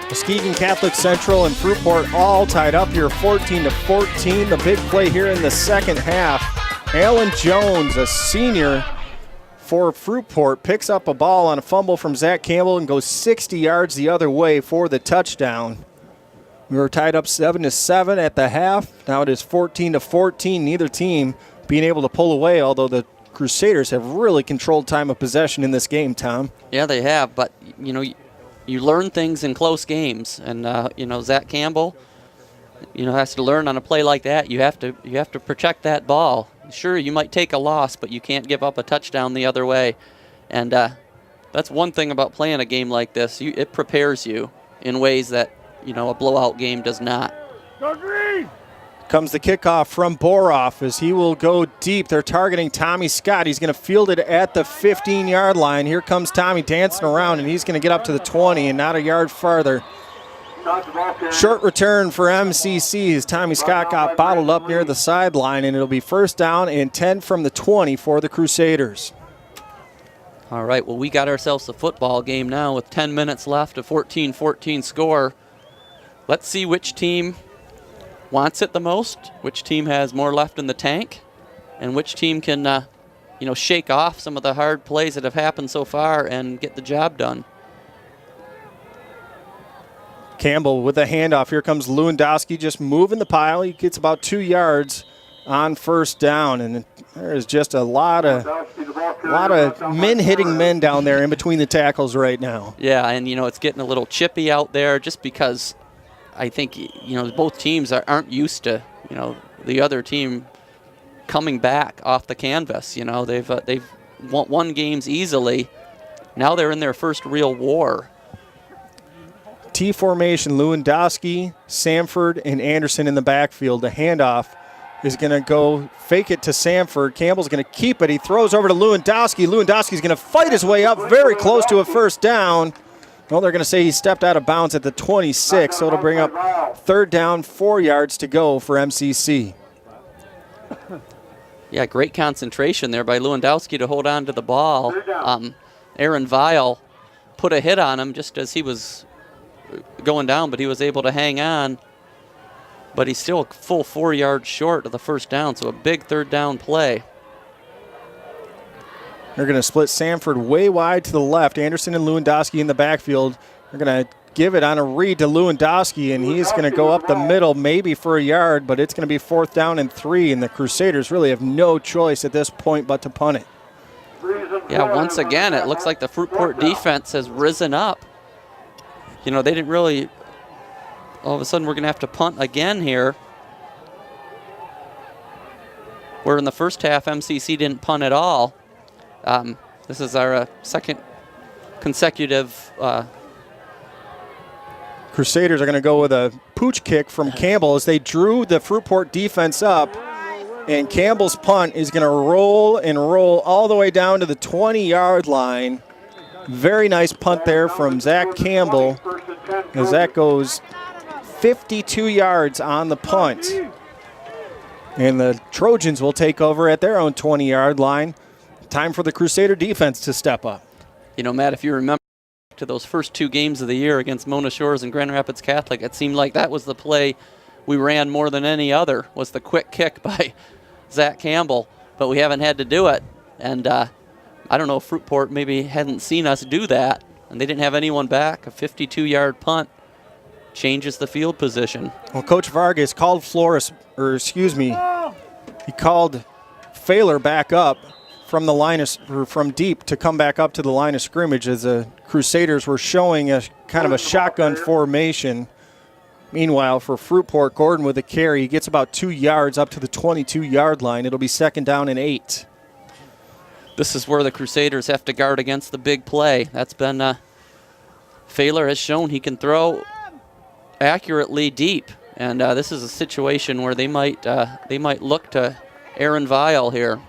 Muskegon Catholic Central and Fruitport all tied up here 14-14. The big play here in the second half. Alan Jones, a senior for Fruitport, picks up a ball on a fumble from Zach Campbell and goes 60 yards the other way for the touchdown. We were tied up 7-7 at the half. Now it is 14-14. Neither team being able to pull away, although the Crusaders have really controlled time of possession in this game, Tom. Yeah, they have, but, you learn things in close games, and Zach Campbell, has to learn on a play like that. You have to protect that ball. Sure, you might take a loss, but you can't give up a touchdown the other way, and that's one thing about playing a game like this. It prepares you in ways that a blowout game does not. Go green! Comes the kickoff from Boroff as he will go deep. They're targeting Tommy Scott. He's going to field it at the 15-yard line. Here comes Tommy dancing around, and he's going to get up to the 20 and not a yard farther. Short return for MCC as Tommy Scott got bottled up near the sideline, and it'll be first down and 10 from the 20 for the Crusaders. All right, well, we got ourselves a football game now with 10 minutes left, a 14-14 score. Let's see which team wants it the most, which team has more left in the tank, and which team can, shake off some of the hard plays that have happened so far and get the job done. Campbell with a handoff. Here comes Lewandowski just moving the pile. He gets about 2 yards on first down, and there is just a lot of men hitting men down there in between the tackles right now. Yeah, and, it's getting a little chippy out there just because I think, both teams aren't used to, the other team coming back off the canvas. They've won games easily. Now they're in their first real war. T formation, Lewandowski, Samford, and Anderson in the backfield. The handoff is going to go fake it to Samford. Campbell's going to keep it. He throws over to Lewandowski. Lewandowski's going to fight his way up very close to a first down. Well, they're going to say he stepped out of bounds at the 26, so it'll bring up third down, 4 yards to go for MCC. Yeah, great concentration there by Lewandowski to hold on to the ball. Aaron Weil put a hit on him just as he was going down, but he was able to hang on. But he's still a full 4 yards short of the first down, so a big third down play. They're going to split Samford way wide to the left. Anderson and Lewandowski in the backfield. They're going to give it on a read to Lewandowski, and he's going to go up the middle maybe for a yard, but it's going to be fourth down and 3, and the Crusaders really have no choice at this point but to punt it. Yeah, once again, it looks like the Fruitport defense has risen up. They didn't really, all of a sudden we're going to have to punt again here. Where in the first half, MCC didn't punt at all. This is our second consecutive. Crusaders are going to go with a pooch kick from Campbell as they drew the Fruitport defense up. And Campbell's punt is going to roll and roll all the way down to the 20-yard line. Very nice punt there from Zach Campbell as that goes 52 yards on the punt. And the Trojans will take over at their own 20-yard line. Time for the Crusader defense to step up. Matt, if you remember to those first 2 games of the year against Mona Shores and Grand Rapids Catholic, it seemed like that was the play we ran more than any other, was the quick kick by Zach Campbell, but we haven't had to do it. And I don't know if Fruitport maybe hadn't seen us do that, and they didn't have anyone back. A 52-yard punt changes the field position. Well, Coach Vargas called he called Failer back up from the line from deep to come back up to the line of scrimmage as the Crusaders were showing a kind of a shotgun formation. Meanwhile, for Fruitport, Gordon with a carry. He gets about 2 yards up to the 22-yard line. It'll be second down and 8. This is where the Crusaders have to guard against the big play. That's been Failer has shown he can throw accurately deep, and this is a situation where they might look to Aaron Weil here.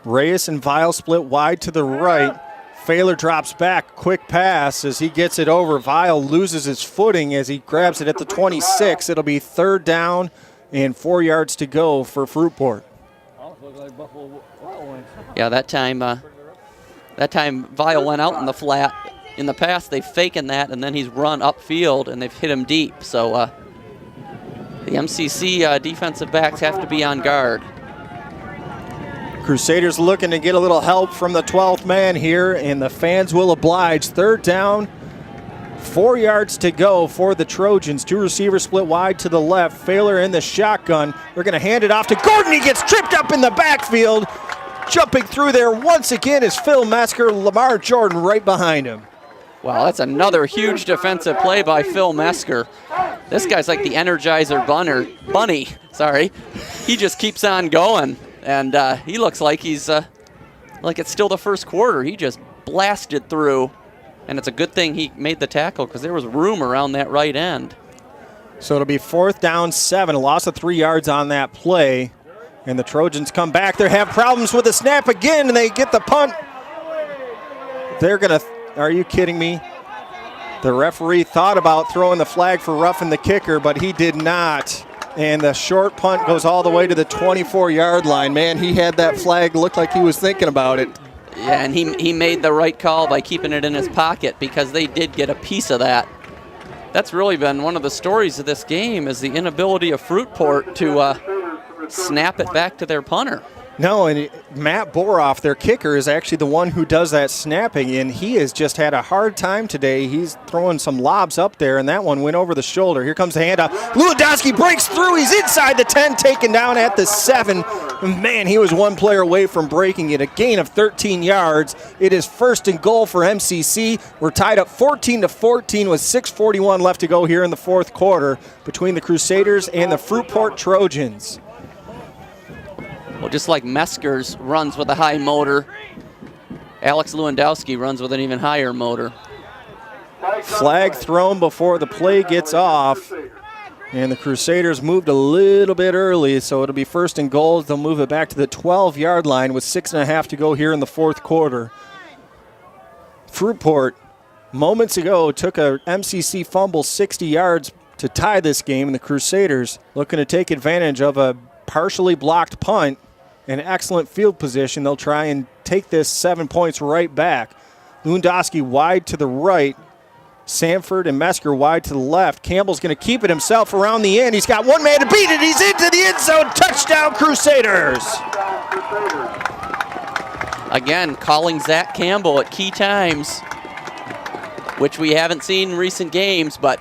Reyes and Weil split wide to the right. Failer drops back, quick pass as he gets it over. Weil loses his footing as he grabs it at the 26. It'll be third down and 4 yards to go for Fruitport. Yeah, that time Weil went out in the flat in the past they've faken that, and then he's run upfield and they've hit him deep. So the MCC defensive backs have to be on guard. Crusaders looking to get a little help from the 12th man here, and the fans will oblige. Third down, 4 yards to go for the Trojans. Two receivers split wide to the left. Failer in the shotgun. They're going to hand it off to Gordon. He gets tripped up in the backfield. Jumping through there once again is Phil Mesker. Lamar Jordan right behind him. Wow, that's another huge defensive play by Phil Mesker. This guy's like the Energizer Bunny. Sorry. He just keeps on going, and he looks like he's like it's still the first quarter. He just blasted through, and it's a good thing he made the tackle because there was room around that right end. So it'll be 4th down 7, a loss of 3 yards on that play, and the Trojans come back. They have problems with the snap again, and they get the punt. They're going to, are you kidding me? The referee thought about throwing the flag for roughing the kicker, but he did not. And the short punt goes all the way to the 24-yard line. Man, he had that flag, looked like he was thinking about it. Yeah, and he made the right call by keeping it in his pocket because they did get a piece of that. That's really been one of the stories of this game, is the inability of Fruitport to snap it back to their punter. No, and Matt Boroff, their kicker, is actually the one who does that snapping, and he has just had a hard time today. He's throwing some lobs up there, and that one went over the shoulder. Here comes the handoff. Lewandowski breaks through. He's inside the 10, taken down at the 7. Man, he was one player away from breaking it. A gain of 13 yards. It is 1st and goal for MCC. We're tied up 14-14 with 6:41 left to go here in the 4th quarter between the Crusaders and the Fruitport Trojans. Well, just like Mesker's runs with a high motor, Alex Lewandowski runs with an even higher motor. Flag thrown before the play gets off, and the Crusaders moved a little bit early, so it'll be 1st and goal. They'll move it back to the 12-yard line with 6.5 to go here in the 4th quarter. Fruitport, moments ago, took a MCC fumble 60 yards to tie this game, and the Crusaders looking to take advantage of a partially blocked punt and excellent field position. They'll try and take this 7 points right back. Lewandowski wide to the right. Sanford and Mesker wide to the left. Campbell's going to keep it himself around the end. He's got one man to beat it. He's into the end zone. Touchdown, Crusaders. Again, calling Zach Campbell at key times, which we haven't seen in recent games, but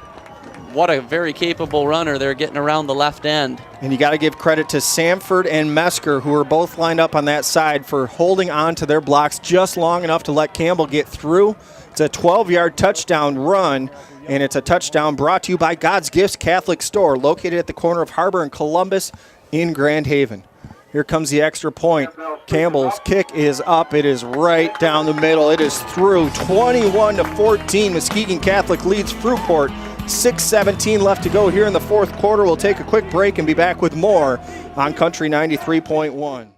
what a very capable runner they're getting around the left end. And you got to give credit to Sanford and Mesker, who are both lined up on that side, for holding on to their blocks just long enough to let Campbell get through. It's a 12-yard touchdown run, and it's a touchdown brought to you by God's Gifts Catholic Store, located at the corner of Harbor and Columbus in Grand Haven. Here comes the extra point. Campbell's kick is up. It is right down the middle. It is through. 21-14. Muskegon Catholic leads Fruitport. 6:17 left to go here in the 4th quarter. We'll take a quick break and be back with more on Country 93.1.